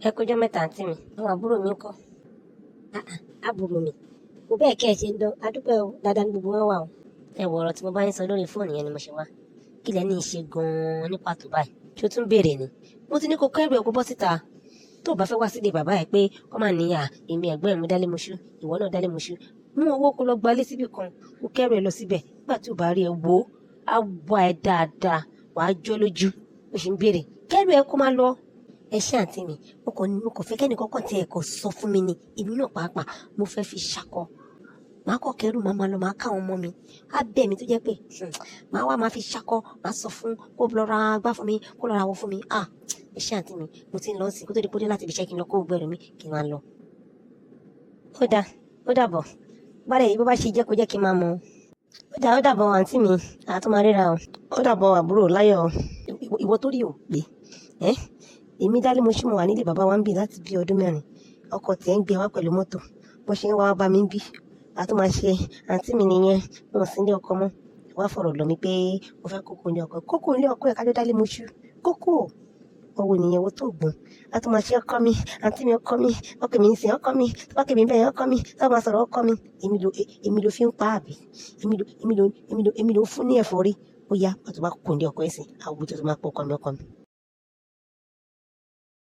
Ẹ kújọ́ mẹ́ta àǹtí mi, àwọn àbúrò mi ń kọ́. Àbúrò mi, mo bẹ́ẹ̀ kẹ́ ẹ ṣe ń dán, adúpẹ́ o, dáadáa ní gbogbo wọn wà o. Ẹ wọ ọ̀rọ̀ tí mo bá yín sọ lórí fóònù yẹn ni mo ṣe wá. Kí lẹ ní í ṣe gan-an ní pàtó báyìí? Ṣé o tún béèrè ni? Mo ti ní kó kẹ́rù ẹ̀ kó bọ́ síta. Tó o bá fẹ́ wá sílé bàbá ẹ̀ pé kọ́ máa níyà èmi ẹ̀gbọ́n ẹ̀ mú dálé moṣú, ìwọ náà dálé moṣú. Mú owó kó lọ gbalé síbì kan, kó kẹ́rù ẹ̀ lọ síbẹ̀. Nígbà tí o bá rí ẹ wò ó, á wá ẹ dáadáa, wàá jọ́ lójú. O ṣì ń béèrè. Kẹ́rù ẹ̀ kó máa lọ. Ẹ ṣé àǹtí mi, mo kàn fẹ́ kẹ́nìkan kàn tí ẹ kò sọ fún mi ni, èmi náà pàápàá mo fẹ́ fi ṣakọ. Màá kọ́ kẹ́rù máa lọ, máa ká àwọn ọmọ mi. Á bẹ̀ mí tó jẹ́ pé màá wá máa fi ṣakọ, màá sọ fún kó lọ ra gbá fún mi, kó lọ ra wo fún mi. Ẹ ṣé àǹtí mi, mo ti ń lọ sí kó tó di pé láti ibi iṣẹ́ kí n lọ kó gbẹrù mi kí n máa lọ. Ó dàbọ̀. Bálẹ̀ yìí bó bá ṣe jẹ́ kó jẹ́ kí n máa mọ̀. Ó dàbọ̀ àǹtí mi, àtún máa ríra o. Ó dàbọ̀ àbúrò láyọ̀. Ìwọ tó rí o pé èmi dálé moṣú mo wà nílé bàbá wa ń bì láti bí ọdún 4. Ọkọ̀ tiẹ̀ ń gbé wá pẹ̀lú mọ́tò. Bó ṣe ń wá bá mi ń bí. A tún máa ṣe àǹtí mi nìyẹn. Wọn sì ń lé ọkọ mọ́. Wá fọ̀rọ̀ lọ mi pé mo fẹ́ kókó ní ọkọ. Kókó ní ọkọ ẹ̀ kájọ́ dálé moṣú. Kókó. Ọwọ́ nìyẹn wo tó gbọ́n. A tún máa ṣe ọkọ mi. Àǹtí mi ọkọ mi. Ọkọ mi ń sìn ọkọ mi. Tó bá kẹ́mi bẹ́ẹ̀ ọkọ mi. Tó bá máa sọ̀rọ̀ ọkọ mi. Èmi ló fi ń pa àbí. Èmi ló fún ní ẹ̀fọ́rí. Ó yá, pàtó bá kókó ní ọkọ ẹ̀ sìn. Àwùjọ tó máa pọ̀ ọkọ mi.